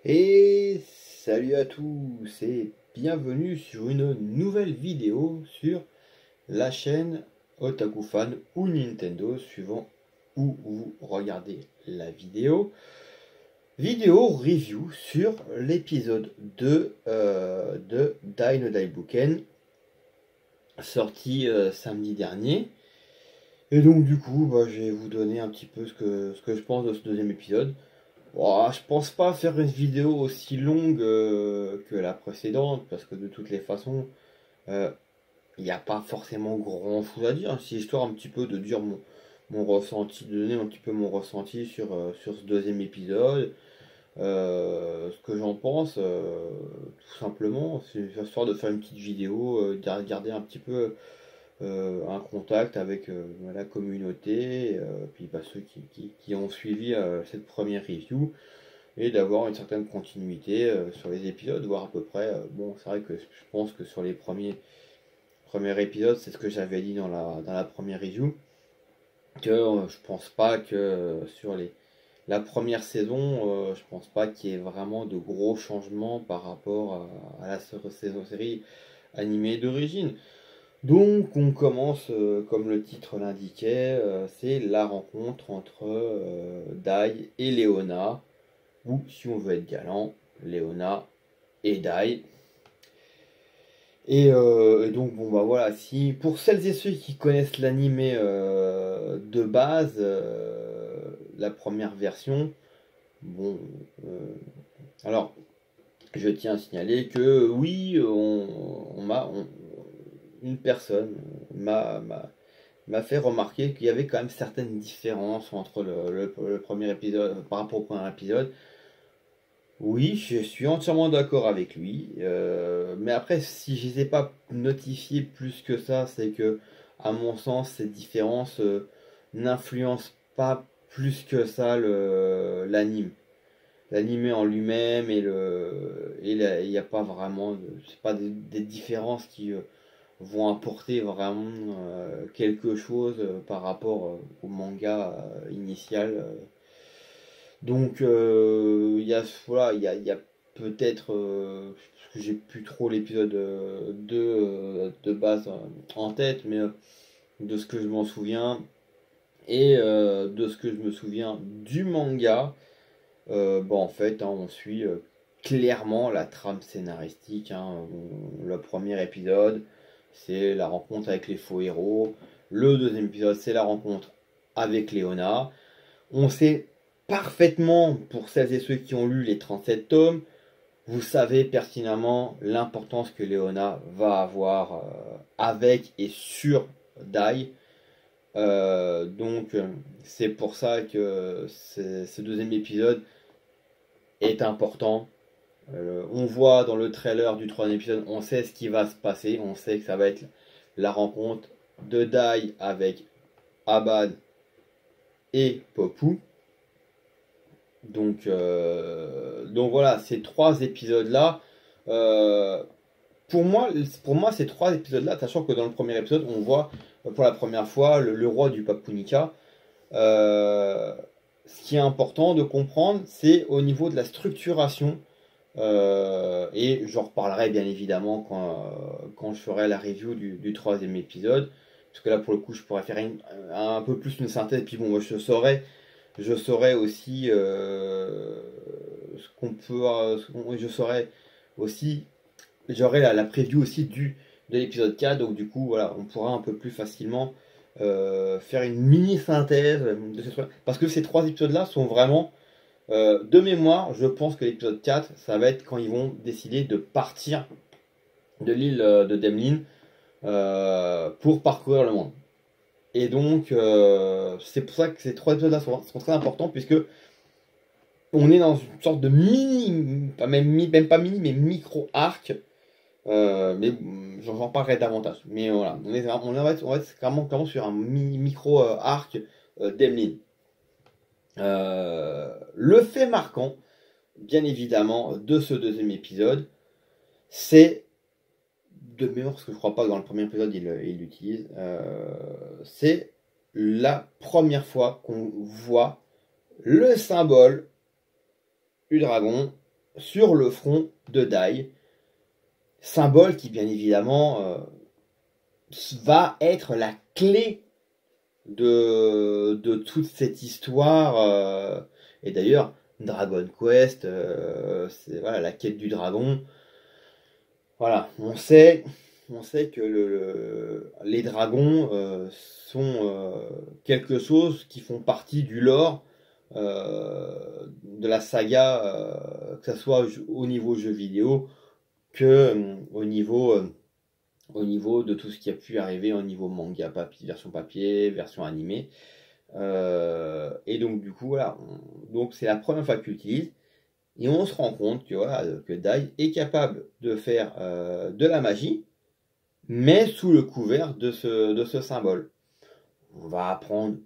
Et salut à tous et bienvenue sur une nouvelle vidéo sur la chaîne Otaku Fan ou Nintendo, suivant où vous regardez la vidéo. Vidéo review sur l'épisode 2 de Dai no Daibuken, sorti samedi dernier. Et donc du coup, je vais vous donner un petit peu ce que je pense de ce deuxième épisode. Bon, je pense pas faire une vidéo aussi longue que la précédente, parce que de toutes les façons, il n'y a pas forcément grand chose à dire. C'est histoire un petit peu de dire mon ressenti, de donner un petit peu mon ressenti sur ce deuxième épisode, ce que j'en pense, tout simplement. C'est histoire de faire une petite vidéo, de garder un petit peu un contact avec la communauté, puis ceux qui ont suivi cette première review et d'avoir une certaine continuité sur les épisodes, voire à peu près. Bon, c'est vrai que je pense que sur les premiers épisodes, c'est ce que j'avais dit dans la première review, que je pense pas que sur la première saison, je pense pas qu'il y ait vraiment de gros changements par rapport à la série animée d'origine. Donc on commence, comme le titre l'indiquait, c'est la rencontre entre Dai et Léona, ou si on veut être galant, Léona et Dai. Et donc bon bah voilà, si pour celles et ceux qui connaissent l'animé de base, la première version, bon, alors je tiens à signaler que oui, une personne m'a fait remarquer qu'il y avait quand même certaines différences entre le premier épisode par rapport au premier épisode. Oui, je suis entièrement d'accord avec lui. Mais après, si je ne les ai pas notifiés plus que ça, c'est que, à mon sens, ces différences n'influencent pas plus que ça l'anime. L'anime en lui-même il n'y a pas vraiment, c'est pas des différences qui vont apporter vraiment quelque chose par rapport au manga initial. Donc voilà, il y a peut-être, parce que j'ai plus trop l'épisode 2 de base en tête, mais de ce que je m'en souviens et de ce que je me souviens du manga, en fait, hein, on suit clairement la trame scénaristique, hein. Le premier épisode, c'est la rencontre avec les faux héros. Le deuxième épisode, c'est la rencontre avec Léona. On sait parfaitement, pour celles et ceux qui ont lu les 37 tomes, vous savez pertinemment l'importance que Léona va avoir avec et sur Dai. Donc c'est pour ça que ce deuxième épisode est important. On voit dans le trailer du troisième épisode, on sait ce qui va se passer, on sait que ça va être la rencontre de Dai avec Abad et Popu. Donc voilà, ces trois épisodes-là, euh, pour moi, ces trois épisodes-là, sachant que dans le premier épisode, on voit pour la première fois le roi du Papunica. Ce qui est important de comprendre, c'est au niveau de la structuration, et j'en reparlerai bien évidemment quand je ferai la review du troisième épisode, parce que là pour le coup je pourrais faire un peu plus une synthèse, puis bon, moi, je saurais aussi ce qu'on peut. Je saurais aussi. J'aurai la preview aussi de l'épisode 4, donc du coup, voilà, on pourra un peu plus facilement faire une mini synthèse de ces trucs. Parce que ces trois épisodes-là sont vraiment. De mémoire, je pense que l'épisode 4, ça va être quand ils vont décider de partir de l'île de Demlin pour parcourir le monde. Et donc, c'est pour ça que ces trois épisodes-là sont très importants, puisque on est dans une sorte de mini, même pas mini, mais micro-arc. Mais j'en parlerai davantage. Mais voilà, on va être clairement sur un micro-arc d'Emeline. Le fait marquant, bien évidemment, de ce deuxième épisode, c'est, de mémoire, parce que je crois pas que dans le premier épisode il l'utilise, c'est la première fois qu'on voit le symbole du dragon sur le front de Dai. Symbole qui, bien évidemment, va être la clé de toute cette histoire. Et d'ailleurs, Dragon Quest, c'est voilà, la quête du dragon. Voilà, on sait que les dragons sont quelque chose qui font partie du lore de la saga, que ce soit au niveau jeu vidéo que au niveau de tout ce qui a pu arriver au niveau manga, version papier, version animée. Et donc du coup, voilà, donc c'est la première fois que j'utilise. Et on se rend compte que, voilà, que Dai est capable de faire de la magie, mais sous le couvert de ce symbole. On va apprendre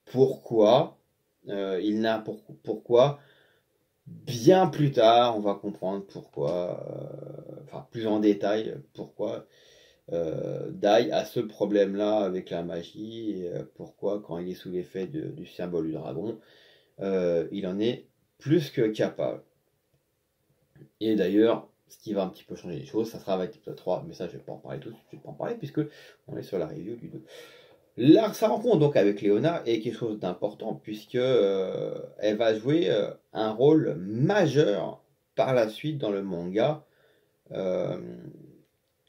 pourquoi pourquoi bien plus tard, on va comprendre pourquoi, enfin plus en détail, pourquoi Dai a ce problème-là avec la magie, et pourquoi quand il est sous l'effet du symbole du dragon, il en est plus que capable. Et d'ailleurs, ce qui va un petit peu changer les choses, ça sera avec l'épisode 3, mais ça je vais pas en parler tout de suite, je vais pas en parler puisque on est sur la review du 2. Là, sa rencontre donc avec Léona est quelque chose d'important puisque elle va jouer un rôle majeur par la suite dans le manga. Euh,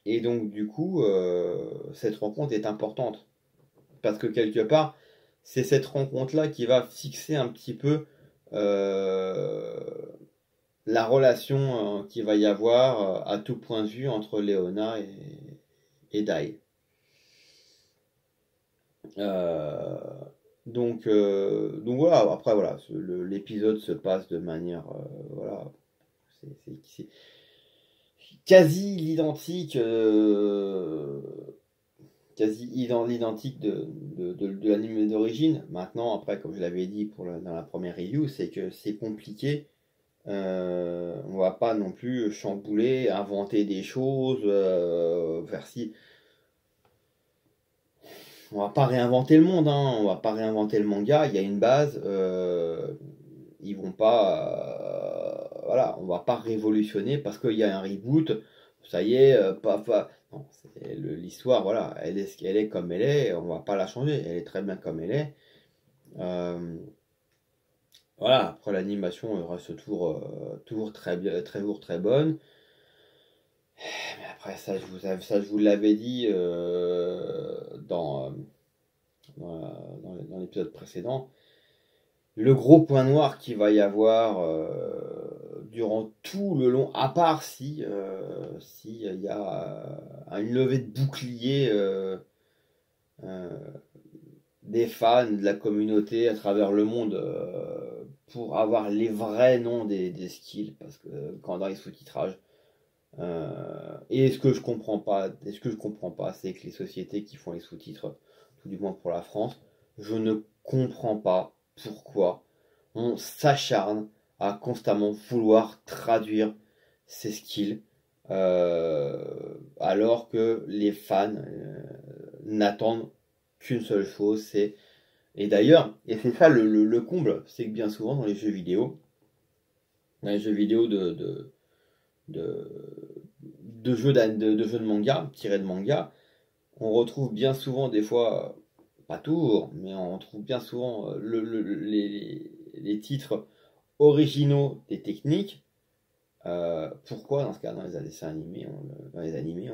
et donc du coup, cette rencontre est importante parce que quelque part, c'est cette rencontre-là qui va fixer un petit peu la relation qu'il va y avoir à tout point de vue entre Léona et Dai. Donc voilà, après voilà, l'épisode se passe de manière voilà, c'est quasi l'identique l'identique de l'anime d'origine. Maintenant, après, comme je l'avais dit dans la première review, c'est que c'est compliqué. On va pas non plus chambouler, inventer des choses, faire si. On va pas réinventer le monde, hein. On va pas réinventer le manga. Il y a une base. Ils vont pas, voilà, on va pas révolutionner parce qu'il y a un reboot. Ça y est, non, l'histoire, voilà, elle est ce qu'elle est comme elle est. On va pas la changer. Elle est très bien comme elle est. Voilà, après l'animation reste toujours très bien, très bonne. Mais après ça je vous l'avais dit dans l'épisode précédent. Le gros point noir qu'il va y avoir durant tout le long, à part si il y a une levée de bouclier des fans de la communauté à travers le monde pour avoir les vrais noms des skills, parce que quand dans les sous-titrages, et ce que je comprends pas, c'est que les sociétés qui font les sous-titres, tout du moins pour la France, je ne comprends pas pourquoi on s'acharne à constamment vouloir traduire ces skills alors que les fans n'attendent qu'une seule chose, c'est... Et d'ailleurs, et c'est ça le comble, c'est que bien souvent dans les jeux vidéo, de jeux de manga, tirés de manga, on retrouve bien souvent, des fois, pas toujours, mais on trouve bien souvent les titres originaux des techniques. Pourquoi dans ce cas, dans les dessins animés, dans les animés,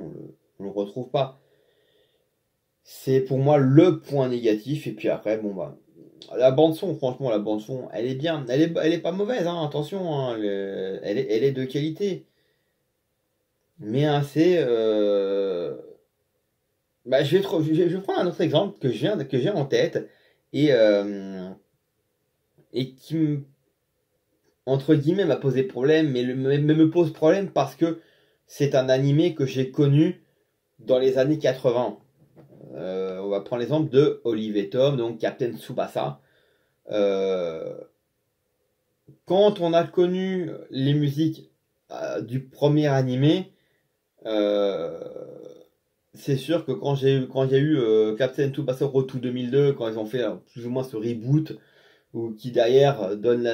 on le retrouve pas? C'est pour moi le point négatif. Et puis après, bon bah, la bande son, franchement, la bande son, elle est bien, elle est pas mauvaise, hein, attention, hein, elle est de qualité. Mais assez, bah, je vais prendre un autre exemple que j'ai en tête et qui entre guillemets m'a posé problème, mais me pose problème parce que c'est un animé que j'ai connu dans les années 80. On va prendre l'exemple de Olive Tom, donc Captain Tsubasa. Quand on a connu les musiques du premier animé, c'est sûr que quand il y a eu Captain Tsubasa Road to 2002, quand ils ont fait plus ou moins ce reboot ou qui derrière donne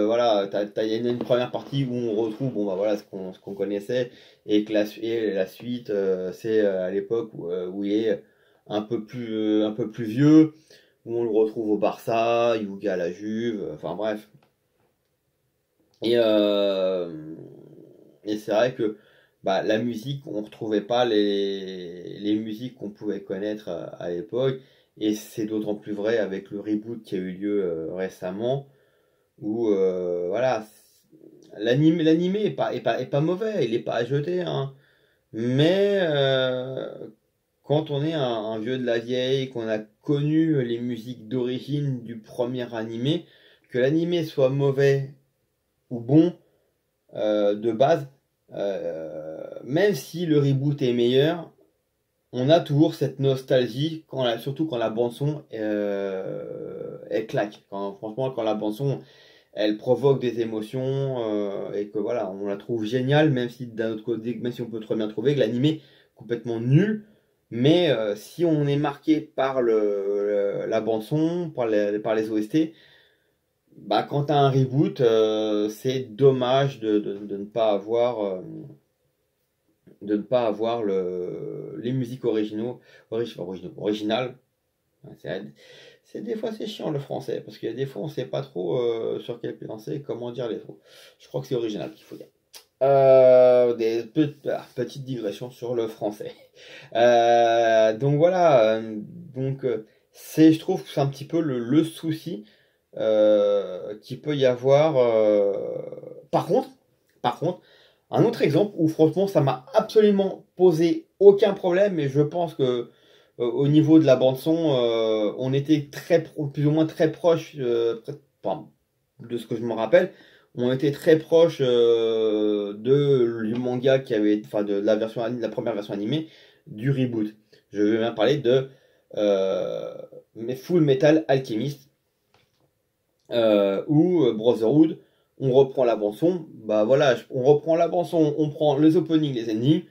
voilà, il y a une première partie où on retrouve bon bah voilà ce qu'on connaissait et que la suite c'est à l'époque où il est un peu plus vieux, où on le retrouve au Barça, Yuga à la Juve, enfin bref. Et, et c'est vrai que bah, la musique, on retrouvait pas les musiques qu'on pouvait connaître à l'époque. Et c'est d'autant plus vrai avec le reboot qui a eu lieu récemment, où voilà, l'animé est pas mauvais, il est pas à jeter, hein. Mais quand on est un vieux de la vieille, qu'on a connu les musiques d'origine du premier animé, que l'animé soit mauvais ou bon, de base, même si le reboot est meilleur, on a toujours cette nostalgie, surtout quand la bande son elle claque. Franchement, quand la bande son elle provoque des émotions et que voilà, on la trouve géniale, même si d'un autre côté, même si on peut très bien trouver que l'animé est complètement nul. Mais si on est marqué par la bande son, par les OST, bah, quand tu as un reboot, c'est dommage de ne pas avoir, les musiques originales. Ouais, c'est des fois c'est chiant le français, parce qu'il y a des fois on sait pas trop sur quel pied danser, comment dire les mots. Je crois que c'est original qu'il faut dire. Petite digression sur le français. Donc voilà, je trouve que c'est un petit peu le souci qu'il peut y avoir. Par contre, un autre exemple où franchement ça m'a absolument posé aucun problème, et je pense que au niveau de la bande son, on était plus ou moins très proche, enfin, de ce que je me rappelle, on était très proche du manga qui avait, enfin de la première version animée du reboot. Je vais bien parler de Full Metal Alchemist ou Brotherhood. On reprend la bande son, bah voilà, on reprend la bande son, on prend les openings, les endings.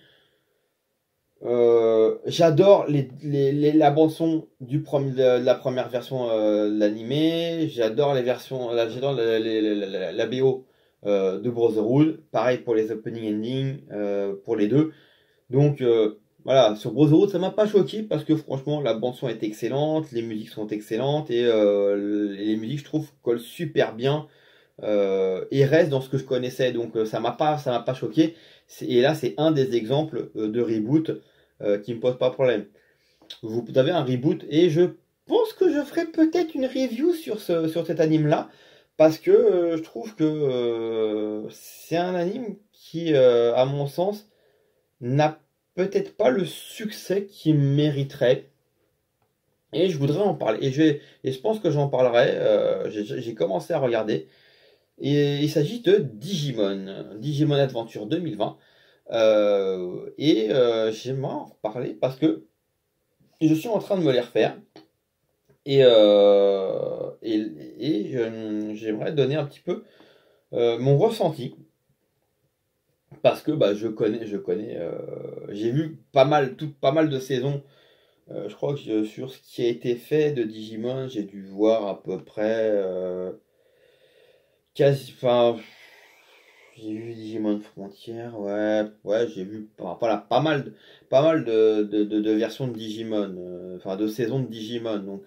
J'adore la bande son de la première version de l'animé. J'adore les versions, j'adore la BO de Brotherhood. Pareil pour les opening ending pour les deux. Donc voilà, sur Brotherhood ça m'a pas choqué parce que franchement la bande son est excellente, les musiques sont excellentes et les musiques je trouve collent super bien et restent dans ce que je connaissais. Donc ça m'a pas choqué. Et là c'est un des exemples de reboot qui me pose pas problème. Vous avez un reboot et je pense que je ferai peut-être une review sur cet anime là parce que je trouve que c'est un anime qui, à mon sens, n'a peut-être pas le succès qu'il mériterait. Et je voudrais en parler. Et je pense que j'en parlerai. J'ai commencé à regarder. Et il s'agit de Digimon Adventure 2020. J'aimerais en reparler parce que je suis en train de me les refaire. J'aimerais donner un petit peu mon ressenti. Parce que bah, j'ai vu pas mal de saisons. Je crois que sur ce qui a été fait de Digimon, j'ai dû voir à peu près enfin, j'ai vu Digimon Frontier, ouais, j'ai vu voilà, pas mal de versions de Digimon, enfin de saisons de Digimon. Donc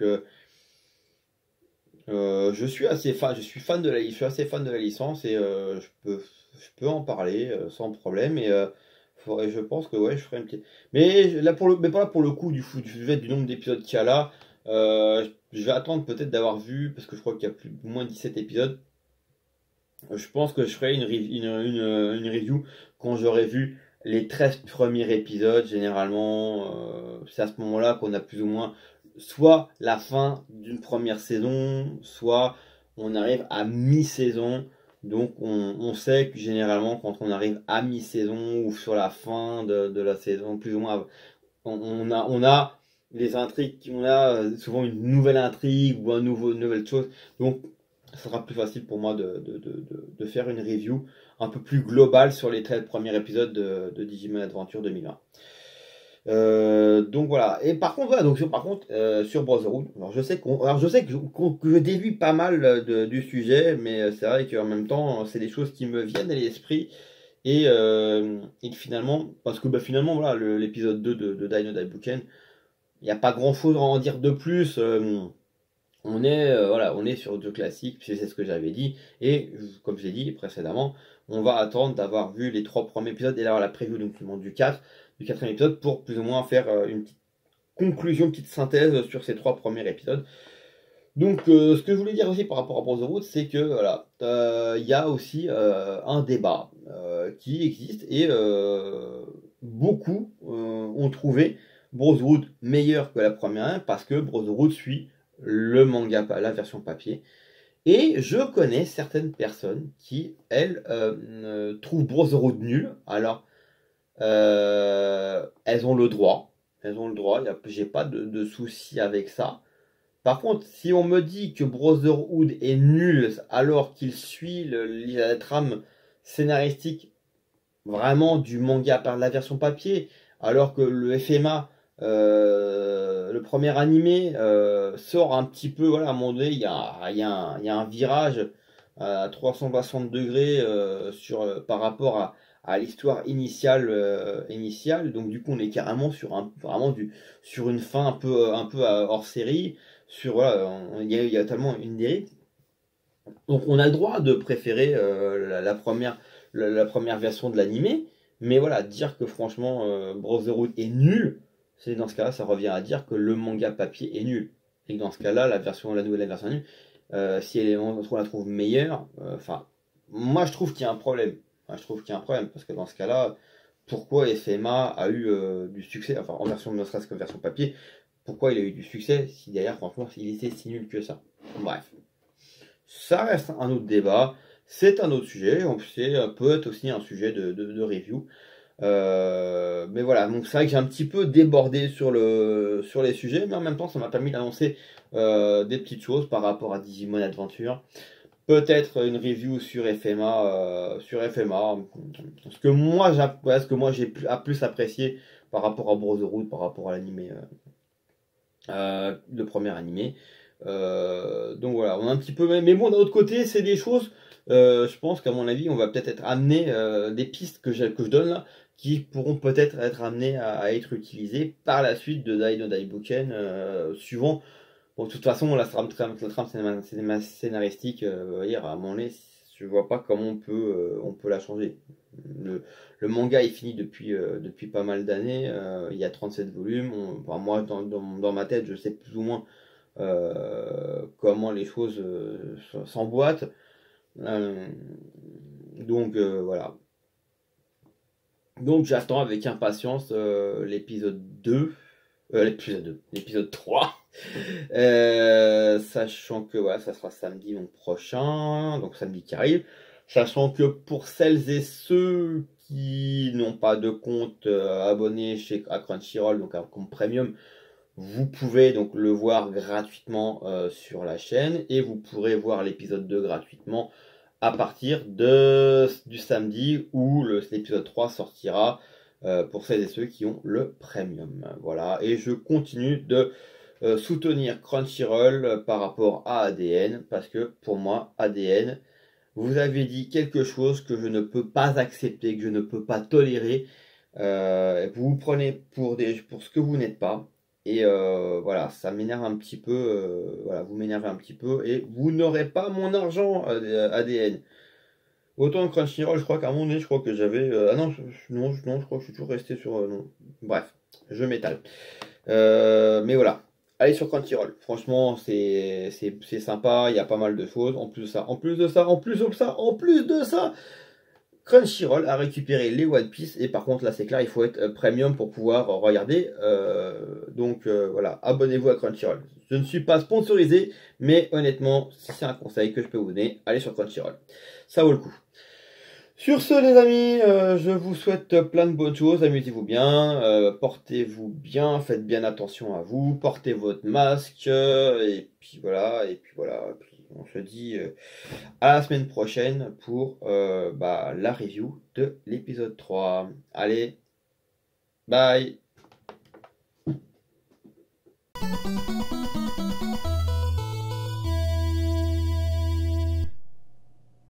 je suis assez fan de la licence et je peux en parler sans problème. Et je pense que ouais, je ferai une petite. Mais pas pour le coup du fait du nombre d'épisodes qu'il y a là. Je vais attendre peut-être d'avoir vu, parce que je crois qu'il y a plus ou moins 17 épisodes. Je pense que je ferai une review quand j'aurai vu les 13 premiers épisodes. Généralement, c'est à ce moment-là qu'on a plus ou moins soit la fin d'une première saison, soit on arrive à mi-saison. Donc on sait que généralement quand on arrive à mi-saison ou sur la fin de la saison, plus ou moins, on a les intrigues, on a souvent une nouvelle intrigue ou une nouvelle chose. Donc ça sera plus facile pour moi de faire une review un peu plus globale sur les 13 premiers épisodes de Digimon Adventure 2020. Donc voilà. Et par contre, voilà, donc sur Brotherhood, alors je sais que je dévie pas mal du sujet, mais c'est vrai qu'en même temps, c'est des choses qui me viennent à l'esprit. Et finalement, parce que finalement, voilà, l'épisode 2 de Dino Daibuken, il n'y a pas grand chose à en dire de plus. On est sur deux classiques, c'est ce que j'avais dit. Et comme je l'ai dit précédemment, on va attendre d'avoir vu les 3 premiers épisodes et d'avoir la preview donc, du 4, du quatrième épisode pour plus ou moins faire une petite conclusion, une petite synthèse sur ces 3 premiers épisodes. Donc, ce que je voulais dire aussi par rapport à Brotherhood, c'est que voilà, il y a aussi un débat qui existe et beaucoup ont trouvé Brotherhood meilleur que la première parce que Brotherhood suit le manga, la version papier. Et je connais certaines personnes qui, elles, trouvent Brotherhood nul. Alors, elles ont le droit. Elles ont le droit. J'ai pas de souci avec ça. Par contre, si on me dit que Brotherhood est nul alors qu'il suit la trame scénaristique vraiment du manga par la version papier, alors que le FMA, le premier animé, sort un petit peu, voilà, à un moment donné, il y a un virage à 360 degrés par rapport à l'histoire initiale. Donc du coup, on est carrément sur une fin un peu hors série. Voilà, il y a tellement une dérive. Donc on a le droit de préférer la première version de l'animé, mais voilà, dire que franchement Brotherhood est nul, c'est dans ce cas-là, ça revient à dire que le manga papier est nul. Et que dans ce cas-là, la nouvelle version nulle, si on la trouve meilleure, enfin, moi je trouve qu'il y a un problème. Moi, je trouve qu'il y a un problème, parce que dans ce cas-là, pourquoi FMA a eu du succès, enfin en version ne serait-ce que version papier, pourquoi il a eu du succès si derrière, franchement, il était si nul que ça. Bref. Ça reste un autre débat, c'est un autre sujet, c'est peut-être aussi un sujet de review. Mais voilà, donc c'est vrai que j'ai un petit peu débordé sur les sujets, mais en même temps ça m'a permis d'annoncer des petites choses par rapport à Digimon Adventure. Peut-être une review sur FMA, ce que moi j'ai plus apprécié par rapport à Brotherhood, par rapport à l'animé, le premier animé. Donc voilà, on a un petit peu. Mais bon, d'un autre côté, c'est des choses. Je pense qu'à mon avis, on va peut-être être amené des pistes que je donne là, qui pourront peut-être être amenées à être utilisées par la suite de Dino Daibuken, suivant. Bon, de toute façon, la trame scénaristique, à mon avis, je vois pas comment on peut la changer. Le manga est fini depuis pas mal d'années. Il y a 37 volumes. Moi, dans ma tête, je sais plus ou moins comment les choses s'emboîtent. Donc voilà. Donc j'attends avec impatience l'épisode 2. L'épisode 3. Sachant que voilà, ça sera samedi prochain, donc samedi qui arrive. Sachant que pour celles et ceux qui n'ont pas de compte abonné à Crunchyroll, donc un compte premium, vous pouvez donc le voir gratuitement sur la chaîne et vous pourrez voir l'épisode 2 gratuitement à partir du samedi où l'épisode 3 sortira pour celles et ceux qui ont le premium. Voilà, et je continue de soutenir Crunchyroll par rapport à ADN parce que pour moi, ADN, vous avez dit quelque chose que je ne peux pas accepter, que je ne peux pas tolérer. Vous vous prenez pour ce que vous n'êtes pas. Et voilà, ça m'énerve un petit peu. Voilà, vous m'énervez un petit peu. Et vous n'aurez pas mon argent ADN. Autant Crunchyroll, je crois qu'à un moment donné, je crois que j'avais. Ah non, non, je crois que je suis toujours resté sur. Non. Bref, je m'étale. Mais voilà. Allez sur Crunchyroll. Franchement, c'est sympa. Il y a pas mal de choses. En plus de ça, Crunchyroll a récupéré les One Piece et par contre là c'est clair il faut être premium pour pouvoir regarder donc voilà, abonnez-vous à Crunchyroll. Je ne suis pas sponsorisé mais honnêtement si c'est un conseil que je peux vous donner, allez sur Crunchyroll, ça vaut le coup. Sur ce les amis, je vous souhaite plein de bonnes choses, amusez-vous bien, portez-vous bien, faites bien attention à vous, portez votre masque et puis voilà, on se dit à la semaine prochaine pour la review de l'épisode 3. Allez, bye!